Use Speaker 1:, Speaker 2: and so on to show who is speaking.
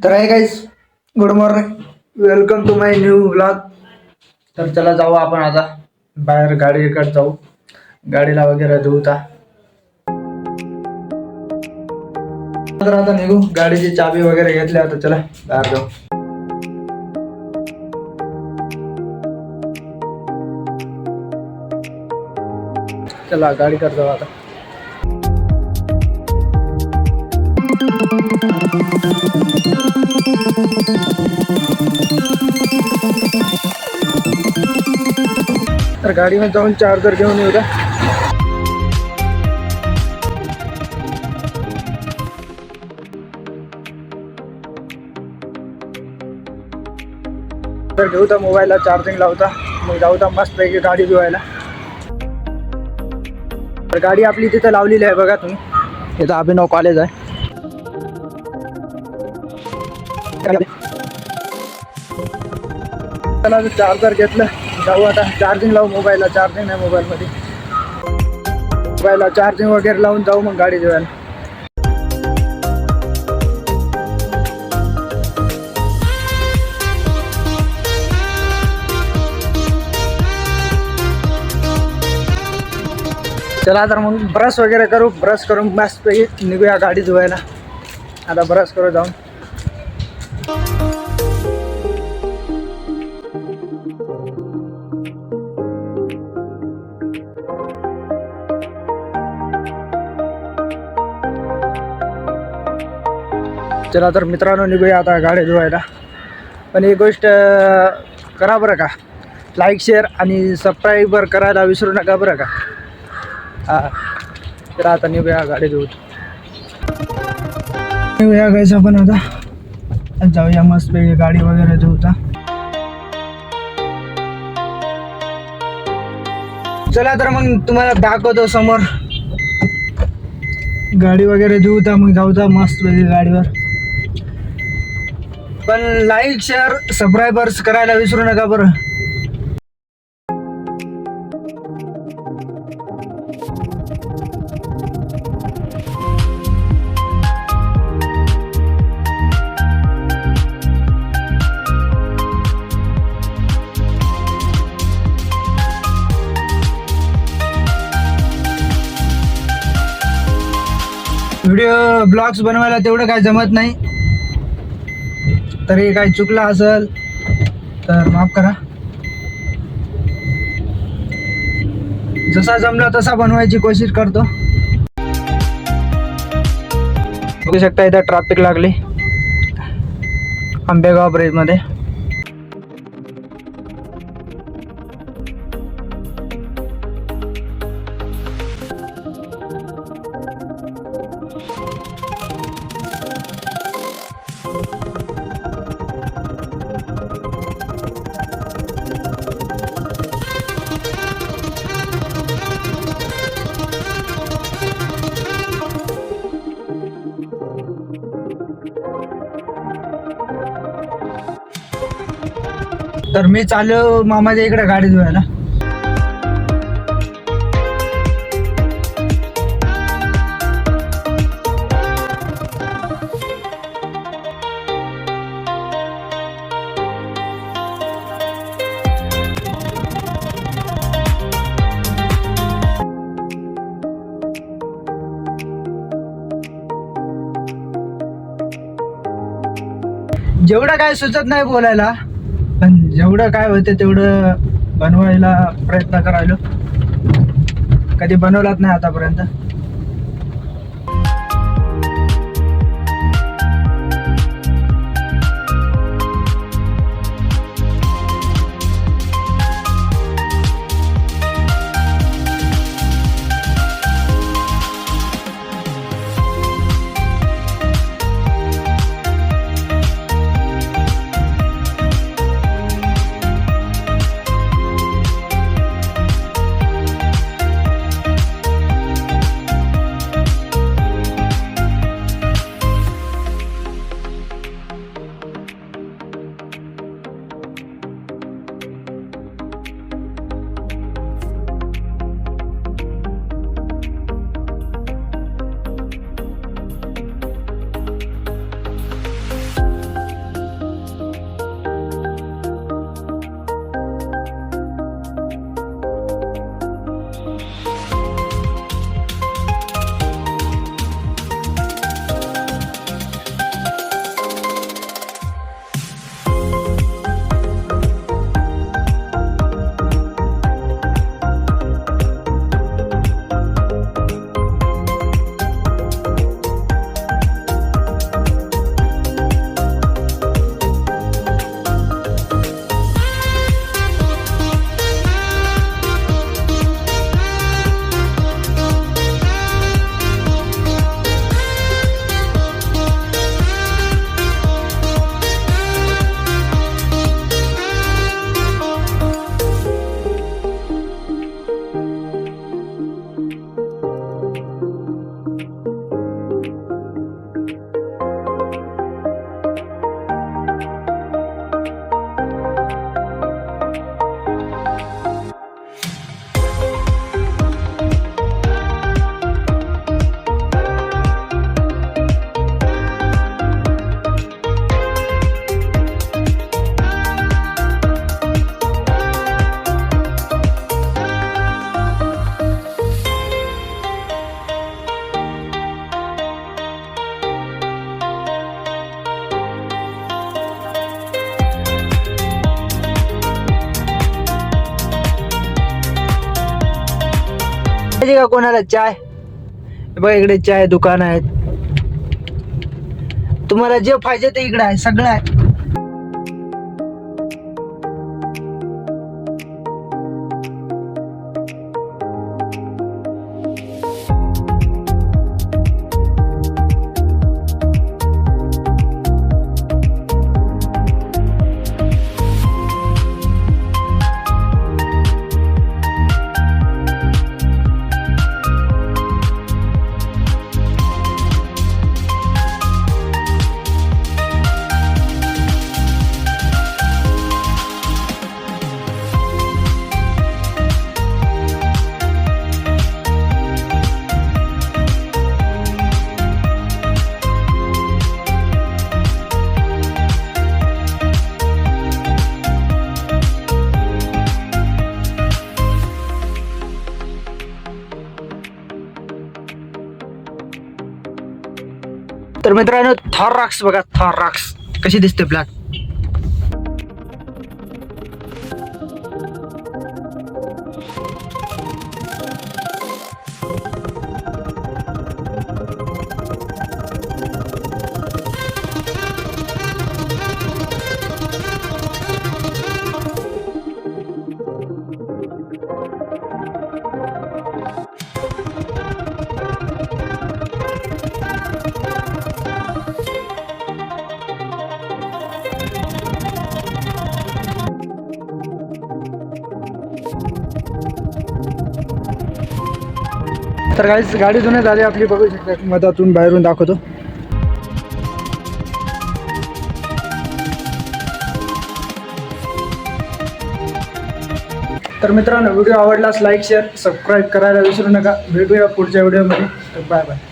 Speaker 1: तर आहे guys, good morning, welcome to my new blog. तर चला जाऊ आपण आता बाहेर गाडीकडे जाऊ, गाडीला वगैरे धुता. तर आता निघू, गाडीची चाबी वगैरे घेतली, आता चला बाहेर जाऊ. चला गाडीकडे जाऊ आता. तर गाडीमध्ये जाऊन चार्जर घेऊन येऊ द्या. तर घेऊ तर मोबाईलला चार्जिंग लावता, मग जाऊ तर मस्त पैकी गाडी धुवायला. तर गाडी आपली तिथे लावलेली आहे बघा तुम्ही, इथं अभिनव कॉलेज आहे. चला चार्जर घेतलं, जाऊ आता चार्जिंग लावू. मोबाईलला चार्जिंग नाही, मोबाईलमध्ये मोबाईलला चार्जिंग वगैरे लावून जाऊ मग गाडी धुवायला. चला तर मग ब्रश वगैरे करू, ब्रश करून मस्तपैकी निघूया गाडी धुवायला. आता ब्रश करू जाऊन. चला तर मित्रांनो निघूया आता गाडी धुवायला. पण एक गोष्ट करा बरं का, लाईक शेअर आणि सबस्क्राईबर करायला विसरू नका बरं का. हां, तर आता निघूया गाडी धुवत. निघूया गायचं आपण आता जाऊया मस्त पैकी गाडी वगैरे धुवता. चला तर मग तुम्हाला दाखवतो समोर गाडी वगैरे धुवता, मग जाऊता मस्त पैकी गाडीवर. पण लाईक शेअर सबस्क्रायबर्स करायला विसरू नका बरं. व्हिडिओ ब्लॉग्स बनवायला तेवढं काय जमत नाही, तरी काही चुकलं असेल तर माफ करा. जसा जमला तसा बनवायची कोशिश करतो. बघू शकता इथं ट्रॅफिक लागली आंबेगाव ब्रिज मध्ये. तर मी चाललो मामाच्या इकडे गाडी धुवायला. जेवढं काय सुचत नाही बोलायला, पण जेवढं काय होते तेवढं बनवायला प्रयत्न करायलो. कधी बनवलाच नाही आतापर्यंत. पाहिजे का कोणाला चाय? बघा इकडे चाय दुकान आहेत, तुम्हाला जे पाहिजे ते इकडे आहे, सगळं आहे. तर मित्रांनो थॉर रॉक्स बघा, थॉर रॉक्स कशी दिसते ब्लॅक. तर गाडी जुने झाली आपली, बघू शकता. मधातून बाहेरून दाखवतो. तर मित्रांनो व्हिडिओ आवडल्यास लाईक शेअर सबस्क्राईब करायला विसरू नका. भेटूया पुढच्या व्हिडिओमध्ये. तर बाय बाय.